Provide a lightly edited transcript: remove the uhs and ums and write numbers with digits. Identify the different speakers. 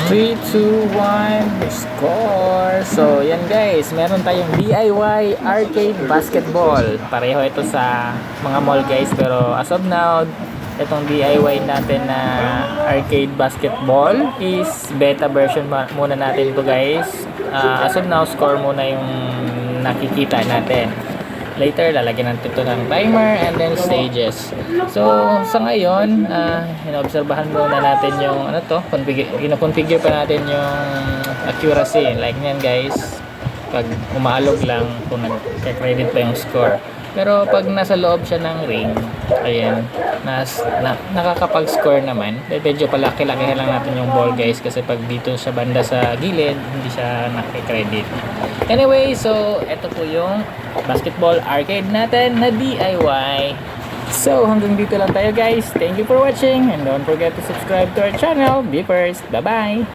Speaker 1: 3, 2, 1, score! So, yan guys, meron tayong DIY arcade basketball. Pareho ito sa mga mall guys, pero as of now, itong DIY natin na arcade basketball is beta version muna natin ito guys. As of now, score muna yung nakikita natin. Later, lalagyan natin ito ng timer and then stages. So, sa ngayon, inoobserbahan muna natin yung ino-configure pa natin yung accuracy. Like nyan guys, pag umaalog lang kung nagka-credit pa yung score. Pero pag nasa loob siya ng ring, ayan, nakakapag-score naman. Medyo palaki-laki lang natin yung ball guys, kasi pag dito siya banda sa gilid, hindi siya nakikredit. Anyway, so ito po yung basketball arcade natin na DIY. So hanggang dito lang tayo guys. Thank you for watching and don't forget to subscribe to our channel. Be first. Bye bye.